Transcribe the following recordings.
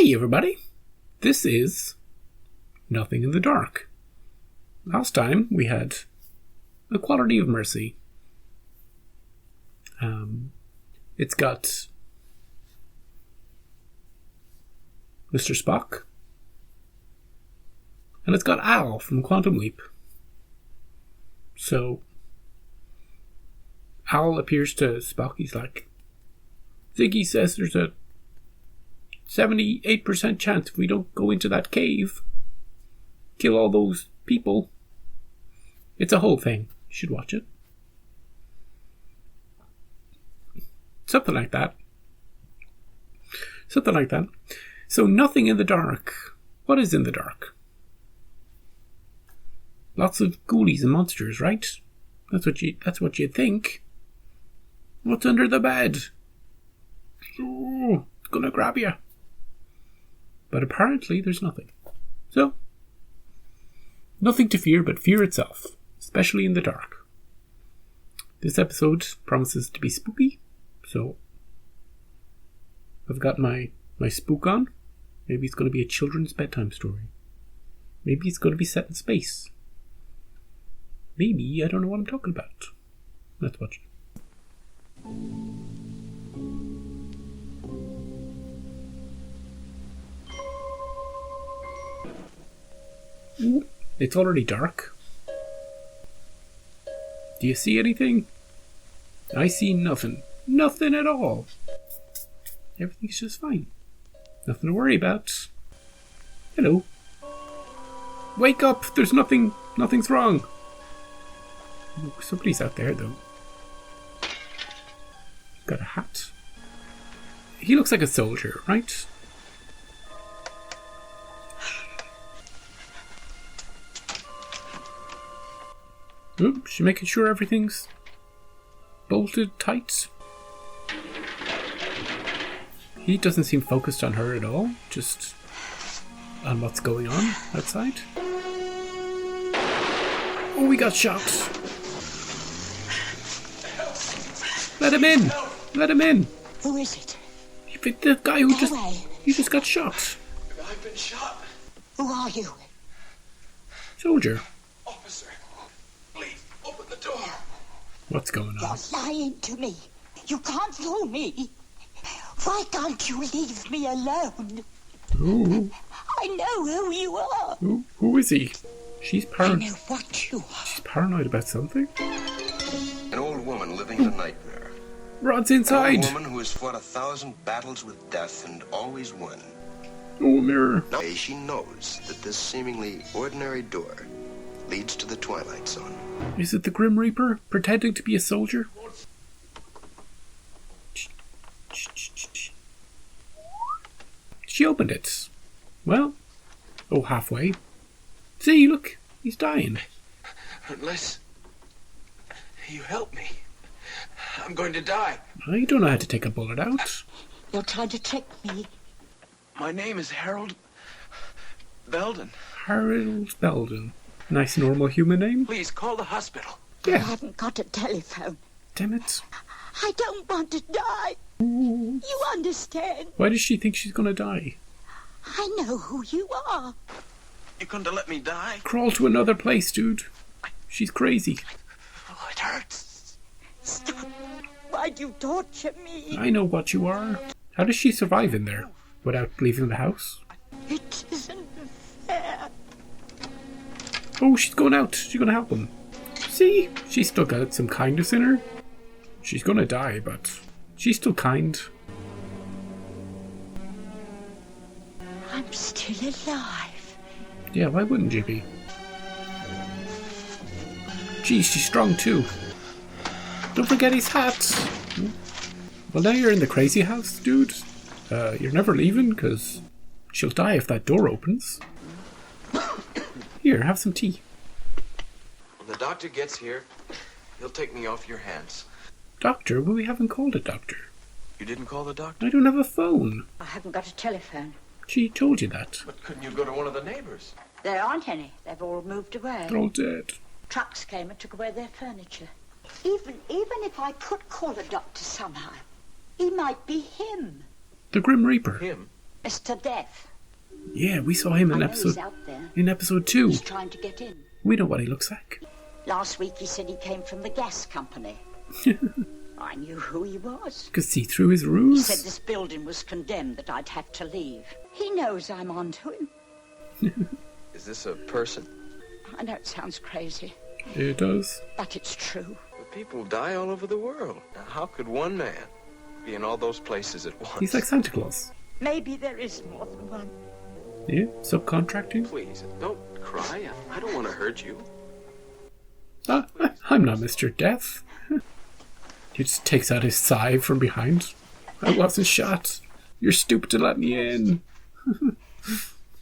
Hey everybody, this is Nothing in the Dark. Last time we had A Quality of Mercy. It's got Mr. Spock, and it's got Al from Quantum Leap. So Al appears to Spock, he's like, Ziggy says there's a 78% chance if we don't go into that cave, kill all those people. It's a whole thing. You should watch it. Something like that. So nothing in the dark. What is in the dark? Lots of ghoulies and monsters, right? That's what you think. What's under the bed? Oh, it's gonna grab you. But apparently there's nothing. So, nothing to fear but fear itself, especially in the dark. This episode promises to be spooky, so I've got my spook on. Maybe it's going to be a children's bedtime story. Maybe it's going to be set in space. Maybe I don't know what I'm talking about. Let's watch it. Ooh, it's already dark. Do you see anything? I see nothing. Nothing at all. Everything's just fine. Nothing to worry about. Hello. Wake up! There's nothing. Nothing's wrong. Ooh, somebody's out there, though. Got a hat. He looks like a soldier, right? Oh, she's making sure everything's bolted tight. He doesn't seem focused on her at all, just on what's going on outside. Oh, we got shot. Let him in! Let him in! Who is it? The guy who just got shot. I've been shot. Who are you? Soldier. Officer, please open the door. What's going on? You're lying to me. You can't fool me. Why can't you leave me alone? Ooh. I know who you are. Who is he? She's I know what you are. She's paranoid about something. An old woman living in a nightmare. Rod's An inside. old woman who has fought 1,000 battles with death and always won. Oh, mirror. Now she knows that this seemingly ordinary door leads to the Twilight Zone. Is it the Grim Reaper pretending to be a soldier? She opened it. Well, halfway. See, look, he's dying. Unless you help me, I'm going to die. I don't know how to take a bullet out. You're trying to trick me. My name is Harold Belden. Harold Belden. Nice normal human name. Please call the hospital. I Yeah. haven't got a telephone. Damn it. I don't want to die. You understand? Why does she think she's gonna die? I know who you are. You're going to let me die? Crawl to another place, dude. She's crazy. Oh, it hurts. Stop. Why do you torture me? I know what you are. How does she survive in there without leaving the house? It isn't fair. Oh, she's going out. She's gonna help him. See? She's still got some kindness in her. She's gonna die, but she's still kind. I'm still alive. Yeah, why wouldn't you be? Geez, she's strong too. Don't forget his hat. Well, now you're in the crazy house, dude. You're never leaving, because she'll die if that door opens. Here, have some tea. When the doctor gets here, he'll take me off your hands. Doctor? Well, we haven't called a doctor. You didn't call the doctor? I don't have a phone. I haven't got a telephone. She told you that. But couldn't you go to one of the neighbors? There aren't any. They've all moved away. They're all dead. Trucks came and took away their furniture. Even if I could call a doctor somehow, he might be him. The Grim Reaper. Him? Mr. Death. Yeah, we saw him I in know he's episode out there. in episode 2. He's trying to get in. We know what he looks like. Last week he said he came from the gas company. I knew who he was. Could see through his He ruse. said this building was condemned, that I'd have to leave. He knows I'm onto him. Is this a person? I know it sounds crazy, It does. but it's true. But people die all over the world. Now, how could one man be in all those places at once? He's like Santa Claus. Maybe there is more than one. Yeah, subcontracting. Please, don't cry. I don't want to hurt you. I'm not Mr. Death. He just takes out his scythe from behind. I wasn't shot. You're stupid to let me in.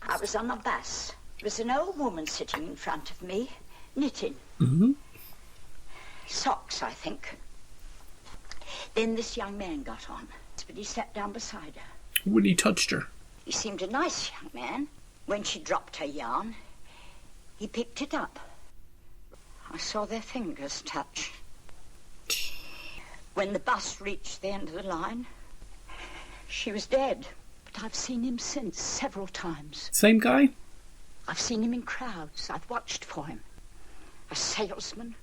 I was on a bus. There was an old woman sitting in front of me, knitting. Mm-hmm. Socks, I think. Then this young man got on, but he sat down beside her. When he touched her. He seemed a nice young man. When she dropped her yarn, he picked it up. I saw their fingers touch. When the bus reached the end of the line, she was dead. But I've seen him since, several times. Same guy? I've seen him in crowds. I've watched for him. A salesman,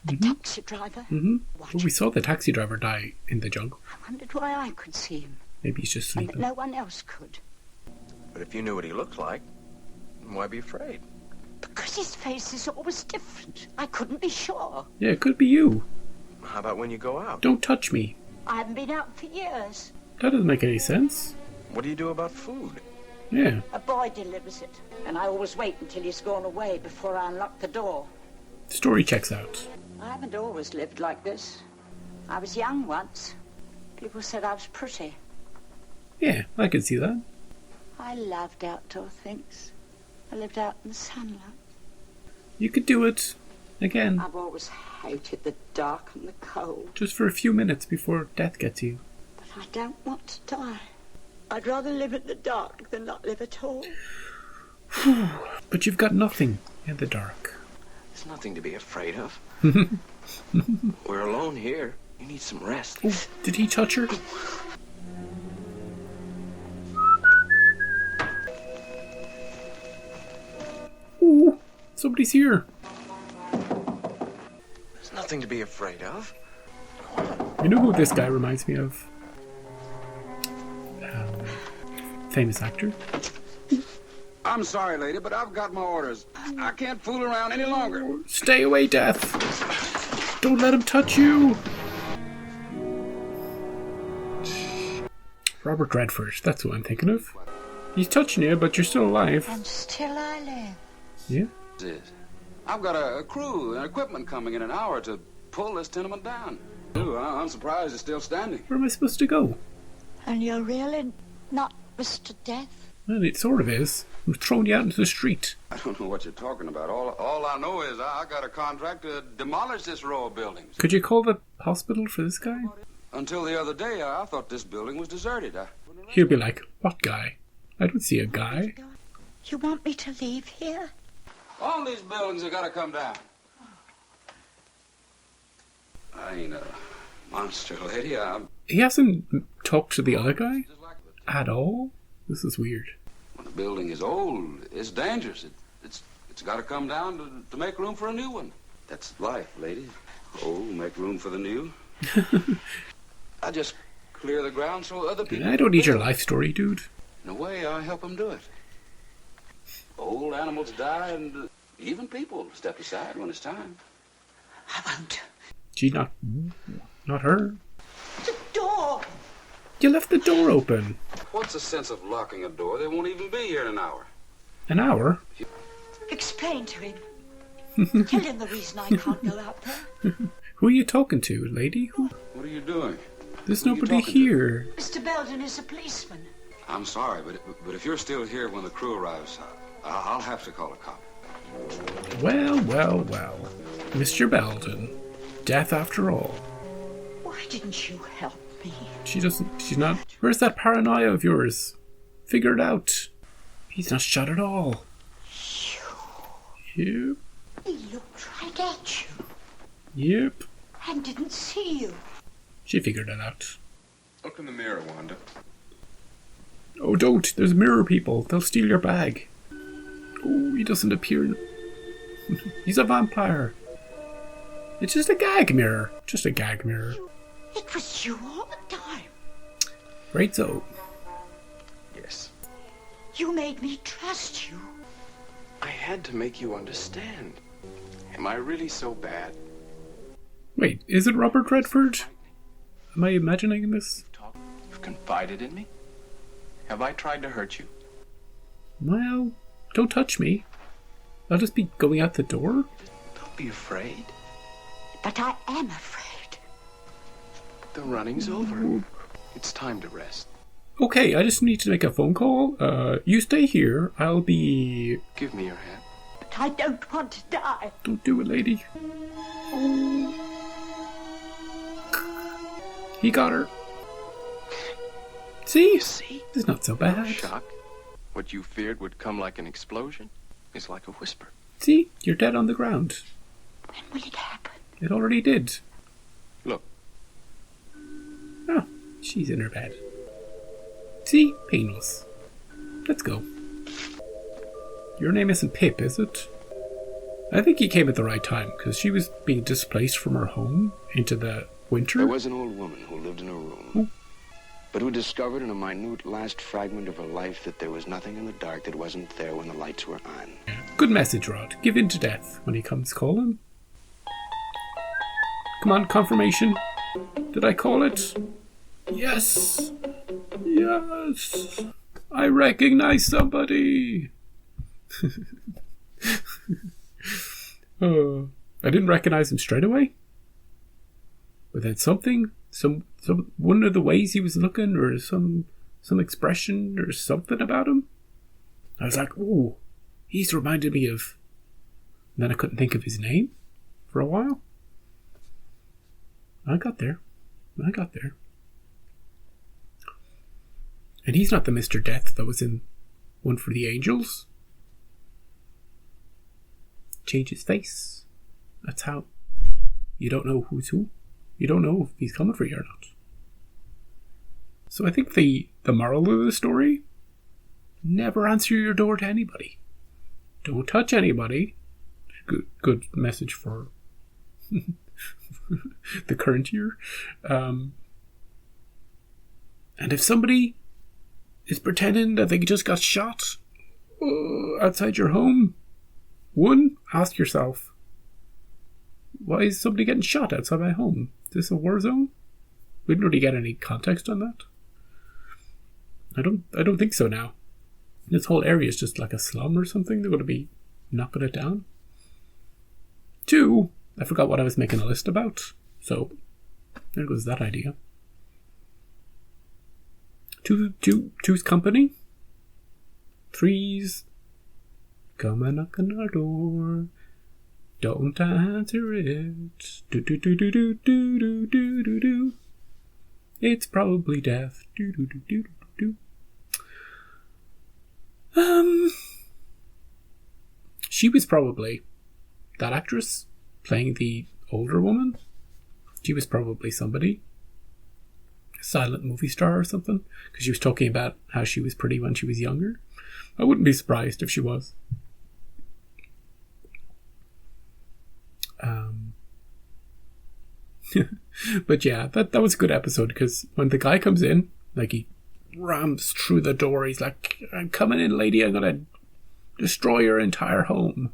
a taxi driver. Mm-hmm. Watch. Well, we saw the taxi driver die in the jungle. I wondered why I could see him, Maybe he's just and that sleeping. no one else could. But if you knew what he looked like, why be afraid? Because his face is always different. I couldn't be sure. Yeah, it could be you. How about when you go out? Don't touch me. I haven't been out for years. That doesn't make any sense. What do you do about food? Yeah. A boy delivers it, and I always wait until he's gone away before I unlock the door. Story checks out. I haven't always lived like this. I was young once. People said I was pretty. Yeah, I can see that. I loved outdoor things. I lived out in the sunlight. You could do it again. I've always hated the dark and the cold, Just for a few minutes before death gets you. but I don't want to die. I'd rather live in the dark than not live at all. But you've got nothing in the dark. There's nothing to be afraid of. We're alone here. You need some rest. Oh, did he touch her? Ooh, somebody's here. There's nothing to be afraid of. You know who this guy reminds me of? Famous actor. I'm sorry, lady, but I've got my orders. I can't fool around any longer. Stay away, Death! Don't let him touch you! Robert Redford, that's who I'm thinking of. He's touching you, but you're still alive. And still I live. Yeah? I've got a crew and equipment coming in an hour to pull this tenement down. Ooh, I'm surprised it's still standing. Where am I supposed to go? And you're really not Mr. Death? Well, it sort of is. I'm throwing you out into the street. I don't know what you're talking about. All I know is I got a contract to demolish this row of buildings. Could you call the hospital for this guy? Until the other day, I thought this building was deserted. He'll be like, what guy? I don't see a guy. You want me to leave here? All these buildings have got to come down. I ain't a monster, lady. I'm He hasn't talked to the other guy just like the at all? This is weird. When a building is old, it's dangerous. It's got to come down to make room for a new one. That's life, lady. Old, make room for the new. I just clear the ground so other people... I don't need your life story, dude. In a way, I help them do it. Old animals die, and even people step aside when it's time. I won't. Gee, not her. The door! You left the door open. What's the sense of locking a door? They won't even be here in an hour. An hour? Explain to him. Tell him the reason I can't go out there. Who are you talking to, lady? Who? What are you doing? There's Who are you nobody talking to? here. Mr. Belden is a policeman. I'm sorry, but if you're still here when the crew arrives, I'll have to call a cop. Well, well, well. Mr. Belden. Death after all. Why didn't you help me? She's not. Where's that paranoia of yours? Figure it out. He's not shot at all. Yep. He looked right at you Yep. and didn't see you. She figured it out. Look in the mirror, Wanda. Oh, don't. There's mirror people. They'll steal your bag. Oh, he doesn't appear. He's a vampire. It's just a gag mirror. Just a gag mirror. It was you all the time. Right so. Yes. You made me trust you. I had to make you understand. Am I really so bad? Wait, is it Robert Redford? Am I imagining this? You've confided in me? Have I tried to hurt you? Well, don't touch me. I'll just be going out the door. Don't be afraid. But I am afraid. The running's over. It's time to rest. Okay, I just need to make a phone call. You stay here. I'll be... Give me your hand. But I don't want to die. Don't do it, lady. Oh. He got her. See? See? It's not so No bad. shock. What you feared would come like an explosion is like a whisper. See? You're dead on the ground. When will it happen? It already did. Look, Oh, she's in her bed. See? Painless. Let's go. Your name isn't Pip, is it? I think he came at the right time, because she was being displaced from her home into the winter. There was an old woman who lived in a room, but who discovered in a minute last fragment of her life that there was nothing in the dark that wasn't there when the lights were on. Good message, Rod. Give in to death when he comes calling. Come on, confirmation. Did I call it? Yes. Yes. I recognize somebody. Oh, I didn't recognize him straight away. But then something, some one of the ways he was looking, or some expression, or something about him. I was like, "Ooh, he's reminded me of." And then I couldn't think of his name for a while. I got there. And he's not the Mr. Death that was in One for the Angels. Change his face. That's how you don't know who's who. You don't know if he's coming for you or not. So I think the moral of the story, never answer your door to anybody. Don't touch anybody. Good message for the current year. And if somebody is pretending that they just got shot outside your home, one, ask yourself, why is somebody getting shot outside my home? Is this a war zone? We didn't really get any context on that. I don't think so now. This whole area is just like a slum or something. They're going to be knocking it down. Two, I forgot what I was making a list about. So, there goes that idea. Two's company. Three's come and knock on our door. Don't answer it. Do. It's probably death. Do. She was probably that actress playing the older woman. She was probably somebody, a silent movie star or something, because she was talking about how she was pretty when she was younger. I wouldn't be surprised if she was. But yeah, that was a good episode, because when the guy comes in, like, he rams through the door, he's like, I'm coming in, lady, I'm gonna destroy your entire home.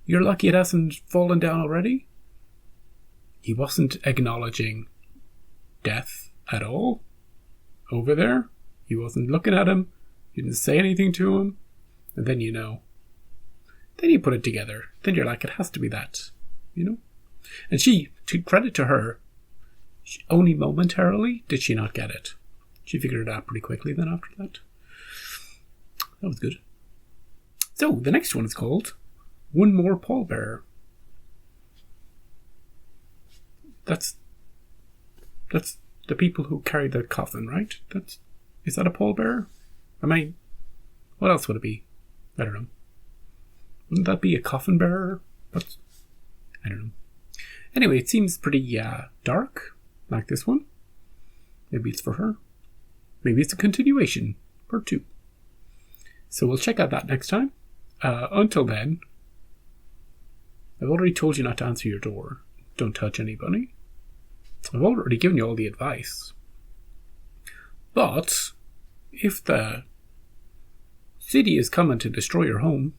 You're lucky it hasn't fallen down already. He wasn't acknowledging death at all over there. He wasn't looking at him. He didn't say anything to him. And then you know. Then you put it together. Then you're like, it has to be that. You know? And she, to credit to her, only momentarily did she not get it. She figured it out pretty quickly then after that. That was good. So, the next one is called One More Pallbearer. That's the people who carry the coffin, right? Is that a pallbearer? What else would it be? I don't know. Wouldn't that be a coffin bearer? I don't know. Anyway, it seems pretty dark, like this one. Maybe it's for her. maybe it's a continuation, part 2. So we'll check out that next time. Until then, I've already told you not to answer your door. Don't touch anybody. I've already given you all the advice. But if the city is coming to destroy your home,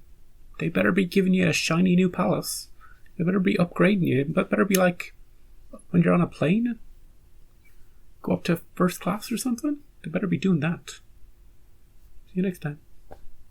they better be giving you a shiny new palace. They better be upgrading you. It better be like when you're on a plane, go up to first class or something. They better be doing that. See you next time.